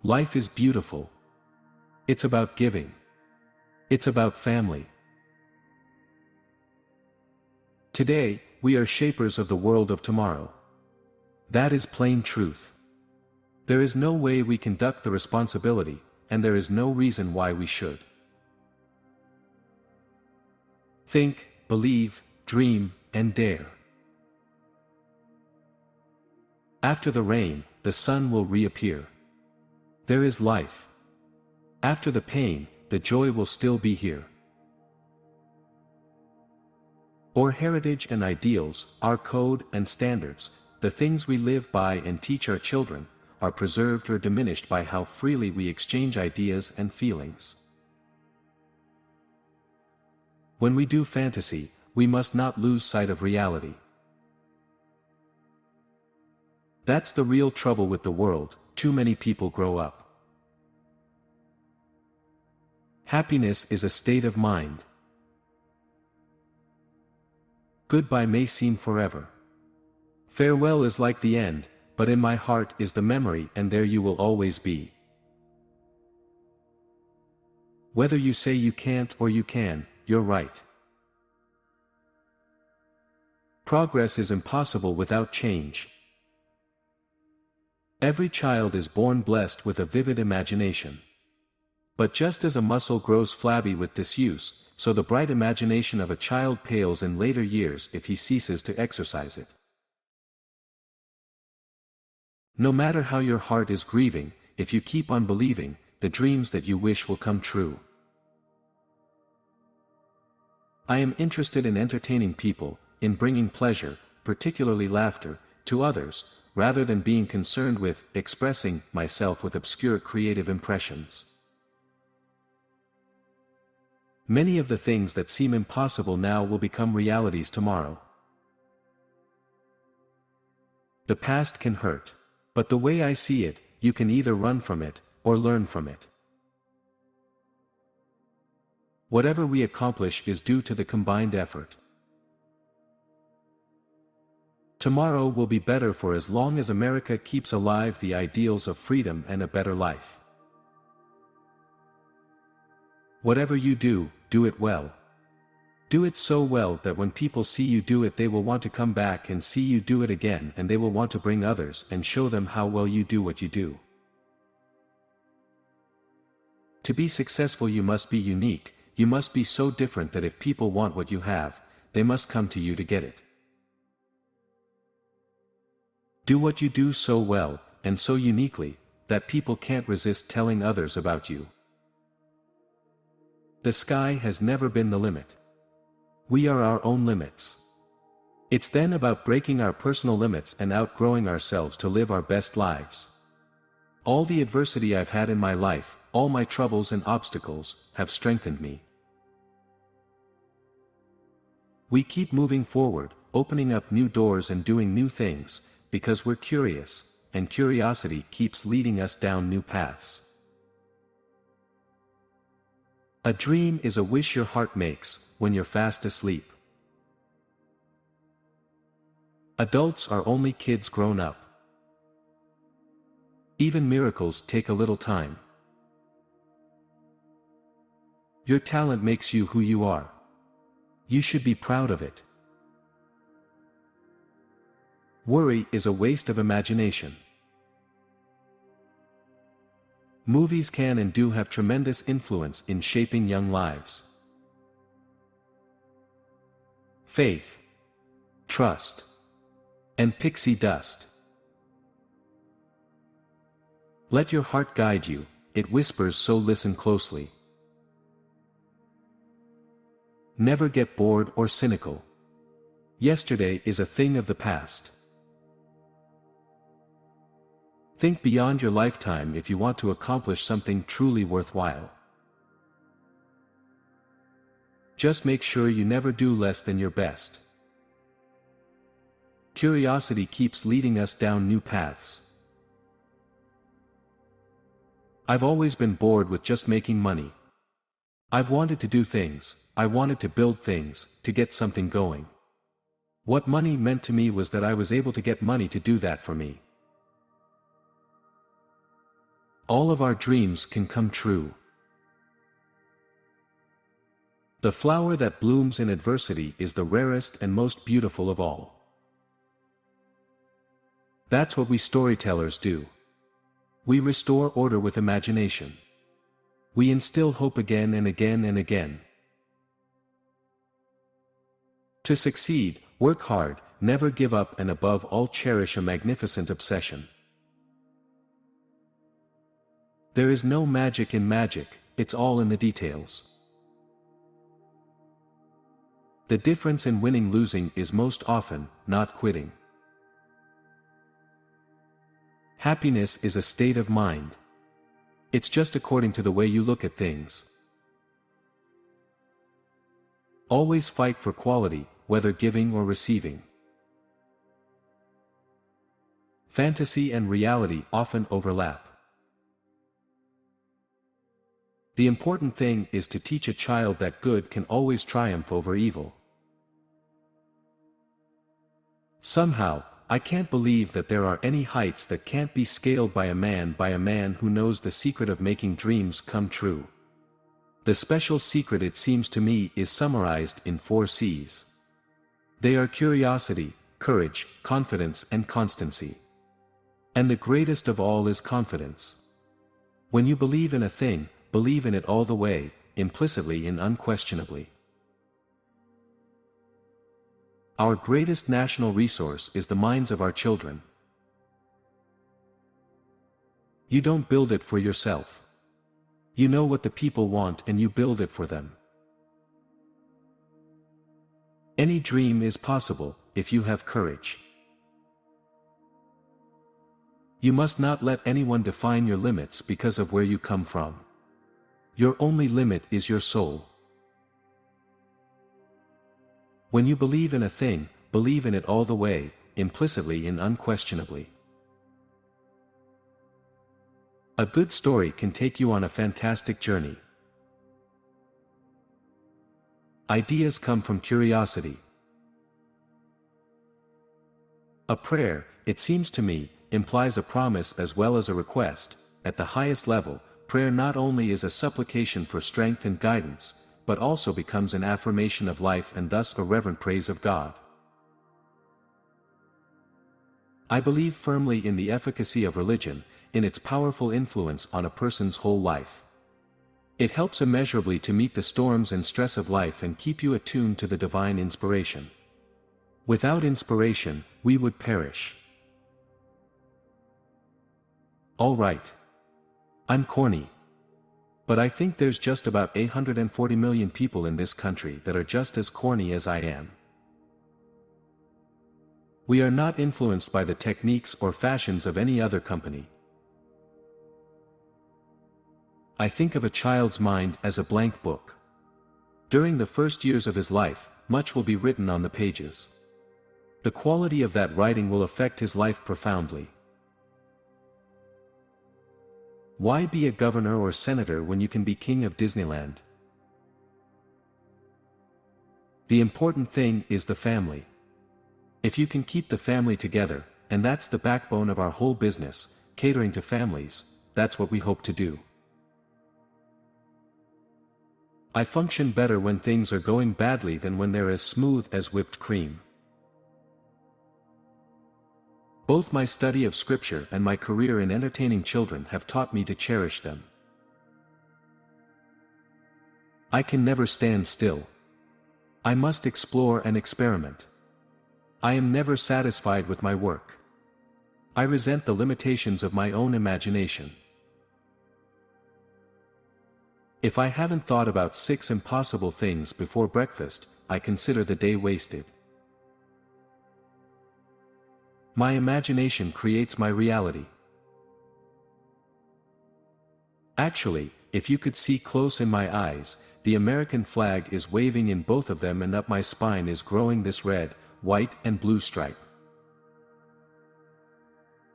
Life is beautiful. It's about giving. It's about family. Today, we are shapers of the world of tomorrow. That is plain truth. There is no way we can duck the responsibility, and there is no reason why we should. Think, believe, dream, and dare. After the rain, the sun will reappear. There is life. After the pain, the joy will still be here. Our heritage and ideals, our code and standards, the things we live by and teach our children, are preserved or diminished by how freely we exchange ideas and feelings. When we do fantasy, we must not lose sight of reality. That's the real trouble with the world. Too many people grow up. Happiness is a state of mind. Goodbye may seem forever. Farewell is like the end, but in my heart is the memory, and there you will always be. Whether you say you can't or you can, you're right. Progress is impossible without change. Every child is born blessed with a vivid imagination. But just as a muscle grows flabby with disuse, so the bright imagination of a child pales in later years if he ceases to exercise it. No matter how your heart is grieving, if you keep on believing, the dreams that you wish will come true. I am interested in entertaining people, in bringing pleasure, particularly laughter, to others, rather than being concerned with expressing myself with obscure creative impressions. Many of the things that seem impossible now will become realities tomorrow. The past can hurt. But the way I see it, you can either run from it, or learn from it. Whatever we accomplish is due to the combined effort. Tomorrow will be better for as long as America keeps alive the ideals of freedom and a better life. Whatever you do, do it well. Do it so well that when people see you do it, they will want to come back and see you do it again, and they will want to bring others and show them how well you do what you do. To be successful, you must be unique, you must be so different that if people want what you have, they must come to you to get it. Do what you do so well, and so uniquely, that people can't resist telling others about you. The sky has never been the limit. We are our own limits. It's then about breaking our personal limits and outgrowing ourselves to live our best lives. All the adversity I've had in my life, all my troubles and obstacles, have strengthened me. We keep moving forward, opening up new doors and doing new things, because we're curious, and curiosity keeps leading us down new paths. A dream is a wish your heart makes, when you're fast asleep. Adults are only kids grown up. Even miracles take a little time. Your talent makes you who you are. You should be proud of it. Worry is a waste of imagination. Movies can and do have tremendous influence in shaping young lives. Faith, trust, and pixie dust. Let your heart guide you, it whispers, so listen closely. Never get bored or cynical. Yesterday is a thing of the past. Think beyond your lifetime if you want to accomplish something truly worthwhile. Just make sure you never do less than your best. Curiosity keeps leading us down new paths. I've always been bored with just making money. I've wanted to do things, I wanted to build things, to get something going. What money meant to me was that I was able to get money to do that for me. All of our dreams can come true. The flower that blooms in adversity is the rarest and most beautiful of all. That's what we storytellers do. We restore order with imagination. We instill hope again and again and again. To succeed, work hard, never give up, and above all cherish a magnificent obsession. There is no magic in magic, it's all in the details. The difference in winning-losing is most often, not quitting. Happiness is a state of mind. It's just according to the way you look at things. Always fight for quality, whether giving or receiving. Fantasy and reality often overlap. The important thing is to teach a child that good can always triumph over evil. Somehow, I can't believe that there are any heights that can't be scaled by a man who knows the secret of making dreams come true. The special secret, it seems to me, is summarized in 4 C's. They are curiosity, courage, confidence, and constancy. And the greatest of all is confidence. When you believe in a thing, believe in it all the way, implicitly and unquestionably. Our greatest national resource is the minds of our children. You don't build it for yourself. You know what the people want and you build it for them. Any dream is possible, if you have courage. You must not let anyone define your limits because of where you come from. Your only limit is your soul. When you believe in a thing, believe in it all the way, implicitly and unquestionably. A good story can take you on a fantastic journey. Ideas come from curiosity. A prayer, it seems to me, implies a promise as well as a request. At the highest level, prayer not only is a supplication for strength and guidance, but also becomes an affirmation of life and thus a reverent praise of God. I believe firmly in the efficacy of religion, in its powerful influence on a person's whole life. It helps immeasurably to meet the storms and stress of life and keep you attuned to the divine inspiration. Without inspiration, we would perish. All right. I'm corny. But I think there's just about 840 million people in this country that are just as corny as I am. We are not influenced by the techniques or fashions of any other company. I think of a child's mind as a blank book. During the first years of his life, much will be written on the pages. The quality of that writing will affect his life profoundly. Why be a governor or senator when you can be king of Disneyland? The important thing is the family. If you can keep the family together, and that's the backbone of our whole business, catering to families, that's what we hope to do. I function better when things are going badly than when they're as smooth as whipped cream. Both my study of Scripture and my career in entertaining children have taught me to cherish them. I can never stand still. I must explore and experiment. I am never satisfied with my work. I resent the limitations of my own imagination. If I haven't thought about 6 impossible things before breakfast, I consider the day wasted. My imagination creates my reality. Actually, if you could see close in my eyes, the American flag is waving in both of them and up my spine is growing this red, white and blue stripe.